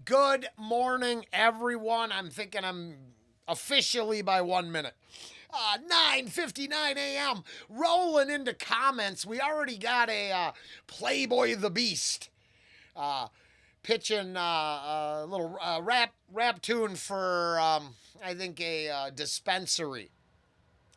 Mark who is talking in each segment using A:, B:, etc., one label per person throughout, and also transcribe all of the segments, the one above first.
A: Good morning, everyone. I'm thinking I'm officially by 1 minute. 9:59 a.m. Rolling into comments. We already got a Playboy the Beast uh, pitching a little rap tune for I think a dispensary.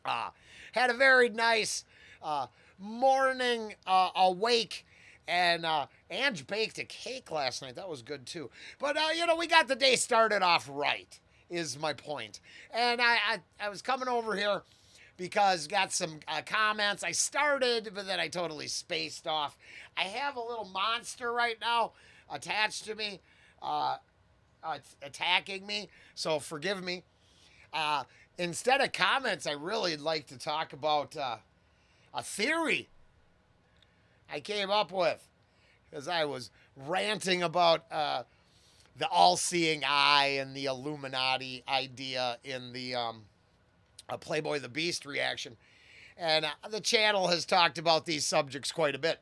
A: Uh, Had a very nice uh, morning awake. And Ange baked a cake last night. That was good too. But we got the day started off right. Is my point. And I was coming over here because got some comments. I started, but then I totally spaced off. I have a little monster right now attached to me, uh, attacking me. So forgive me. Uh, Instead of comments, I really like to talk about a theory I came up with because I was ranting about the all-seeing eye and the Illuminati idea in the Playboy the Beast reaction, and the channel has talked about these subjects quite a bit.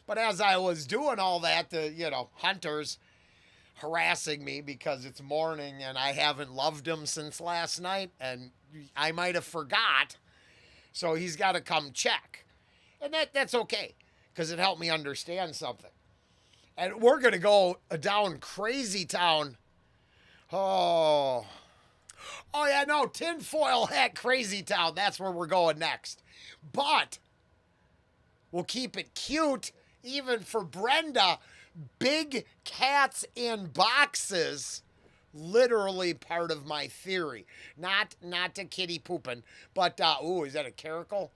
A: But as I was doing all that, the hunters harassing me because it's morning and I haven't loved him since last night, and I might have forgot, so he's got to come check. And that's okay, because it helped me understand something. And we're going to go down crazy town. Oh. Oh, yeah, no, tinfoil hat crazy town. That's where we're going next. But we'll keep it cute, even for Brenda. Big cats in boxes, literally part of my theory. Not a kitty pooping, but, is that a caracal?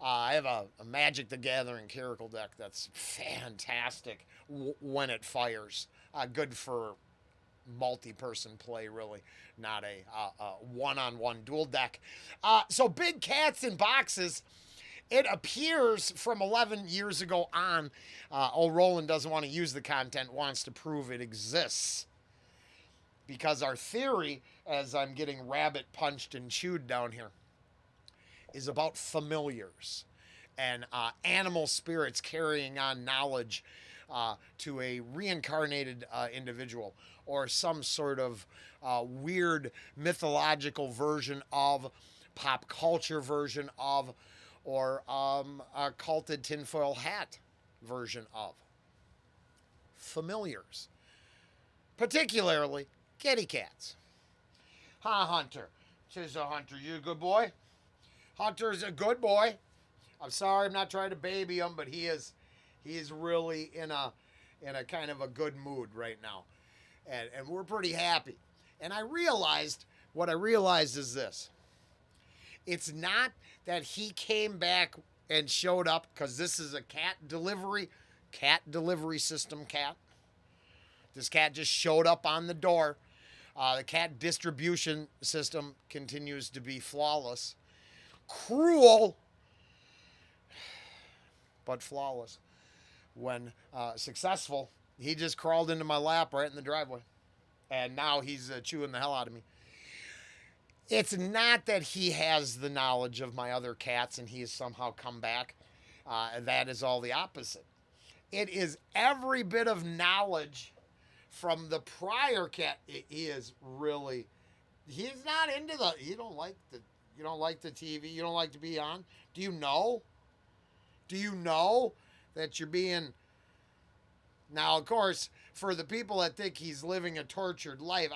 A: I have a Magic the Gathering Caracal deck that's fantastic when it fires. Good for multi-person play, really, not a one-on-one dual deck. So big cats in boxes. It appears from 11 years ago on. Rollen doesn't want to use the content, wants to prove it exists. Because our theory, as I'm getting rabbit punched and chewed down here, is about familiars and animal spirits carrying on knowledge to a reincarnated individual, or some sort of weird mythological version of, pop culture version of, or a culted tinfoil hat version of familiars, particularly kitty cats. Huh, Hunter? Says the Hunter, you a good boy? Hunter's a good boy. I'm sorry, I'm not trying to baby him, but he is really in a kind of a good mood right now, and we're pretty happy. And what I realized is this: it's not that he came back and showed up, because this is a cat delivery system cat. This cat just showed up on the door. The cat distribution system continues to be flawless. Cruel, but flawless. When successful, he just crawled into my lap right in the driveway. And now he's chewing the hell out of me. It's not that he has the knowledge of my other cats and he has somehow come back. That is all the opposite. It is every bit of knowledge from the prior cat. He is really, he's not into you don't like the TV, you don't like to be on. Do you know that you're being, now of course, for the people that think he's living a tortured life,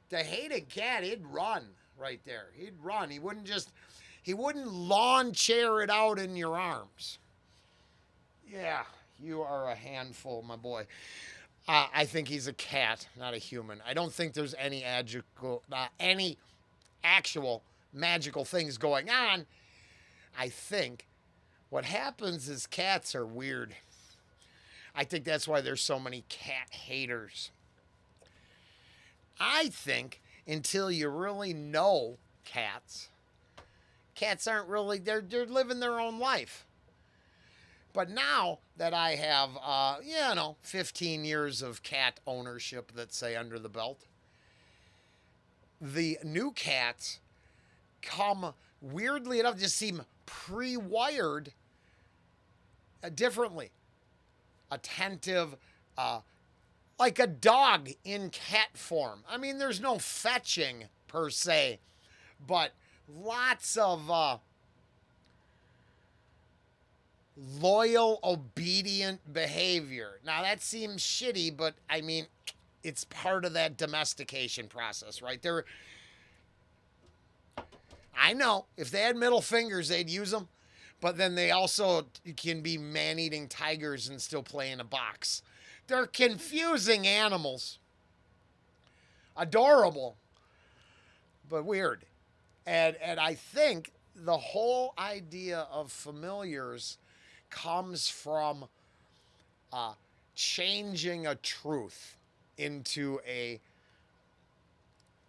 A: the hated cat, he'd run right there. He'd run. He wouldn't lawn chair it out in your arms. Yeah, you are a handful, my boy. I think he's a cat, not a human. I don't think there's any actual magical things going on. I think what happens is cats are weird. I think that's why there's so many cat haters. I think until you really know cats aren't really, they're living their own life. But now that I have, 15 years of cat ownership, let's say, under the belt, the new cats come, weirdly enough, just seem pre-wired differently. Attentive, uh, like a dog in cat form. I mean, there's no fetching per se, but lots of loyal, obedient behavior. Now, that seems shitty, but I mean, it's part of that domestication process, right? I know if they had middle fingers, they'd use them, but then they also can be man eating tigers and still play in a box. They're confusing animals. Adorable, but weird. And I think the whole idea of familiars comes from uh, changing a truth into a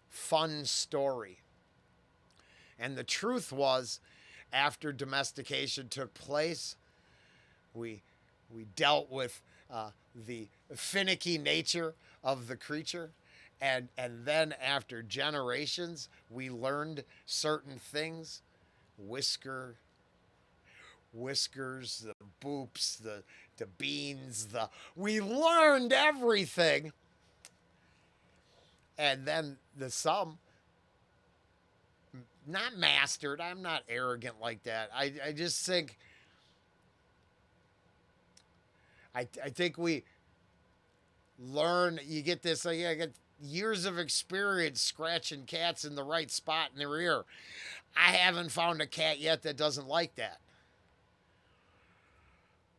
A: fun story. And the truth was, after domestication took place, we we dealt with the finicky nature of the creature, and then after generations, we learned certain things. Whisker, whiskers, the boops, the beans, the we learned everything, and then the sum not mastered. I'm not arrogant like that. I just think I think we learn. You get this. I get years of experience scratching cats in the right spot in their ear. I haven't found a cat yet that doesn't like that.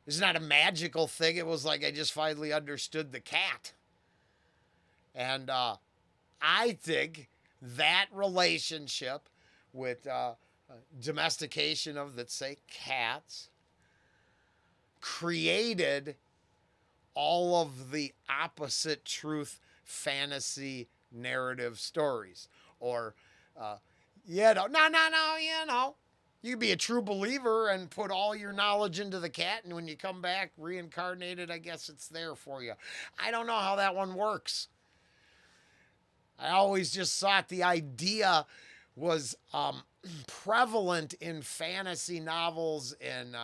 A: It's not a magical thing. It was like I just finally understood the cat, and I think that relationship with domestication of, let's say, cats created all of the opposite truth fantasy narrative stories. Or, you can be a true believer and put all your knowledge into the cat, and when you come back reincarnated, I guess it's there for you. I don't know how that one works. I always just thought the idea was prevalent in fantasy novels and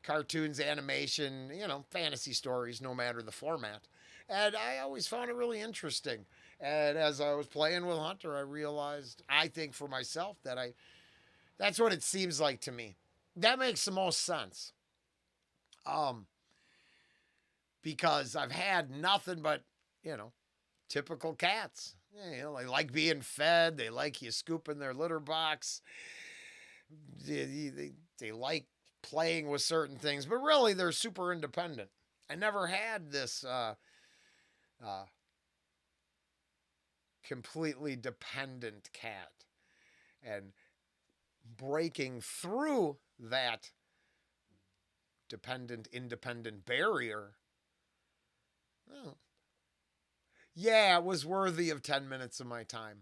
A: cartoons, animation, fantasy stories, no matter the format. And I always found it really interesting. And as I was playing with Hunter, I realized, I think for myself, that's what it seems like to me. That makes the most sense. Um, because I've had nothing but, you know, typical cats. They like being fed. They like you scooping their litter box. They like playing with certain things, but really they're super independent. I never had this uh, completely dependent cat. And breaking through that dependent independent barrier, well, yeah, it was worthy of 10 minutes of my time.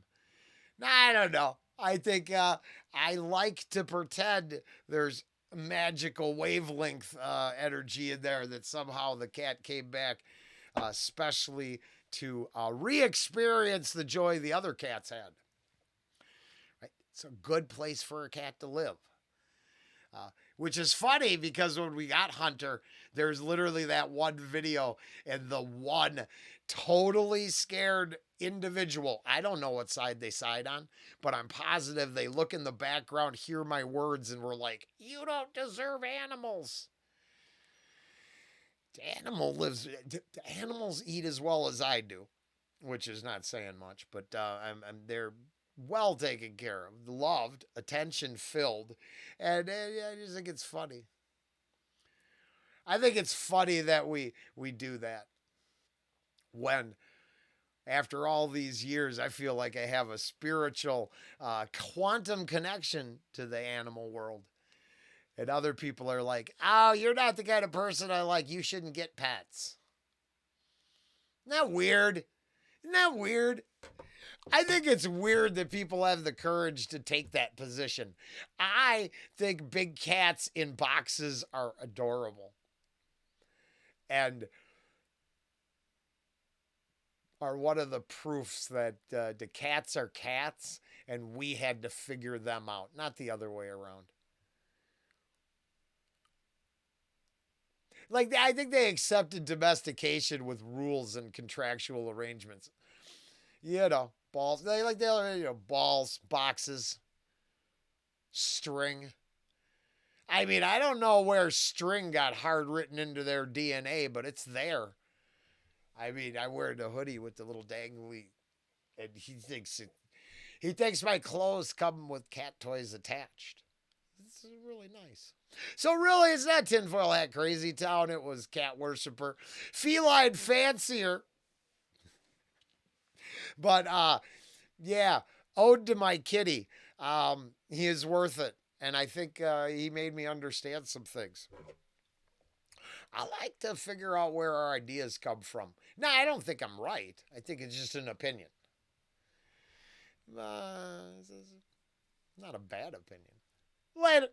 A: I don't know. I think I like to pretend there's magical wavelength energy in there that somehow the cat came back, especially to re-experience the joy the other cats had. Right? It's a good place for a cat to live. Which is funny because when we got Hunter, there's literally that one video and the one totally scared individual. I don't know what side they side on, but I'm positive they look in the background, hear my words, and were like, "You don't deserve animals." Animals eat as well as I do, which is not saying much, but they're well taken care of, loved, attention filled, and I just think it's funny. I think it's funny that we do that when after all these years I feel like I have a spiritual quantum connection to the animal world. And other people are like, "Oh, you're not the kind of person I like. You shouldn't get pets." Isn't that weird? Isn't that weird? I think it's weird that people have the courage to take that position. I think big cats in boxes are adorable and are one of the proofs that the cats are cats and we had to figure them out, not the other way around. Like I think they accepted domestication with rules and contractual arrangements. You know, balls. Balls, boxes, string. I mean, I don't know where string got hard written into their DNA, but it's there. I mean, I wear the hoodie with the little dangly, and he thinks my clothes come with cat toys attached. This is really nice. So really, it's not tinfoil hat crazy town. It was cat worshiper, feline fancier. But yeah, ode to my kitty. He is worth it, and I think he made me understand some things. I like to figure out where our ideas come from. Now, I don't think I'm right. I think it's just an opinion. It's not a bad opinion. Later.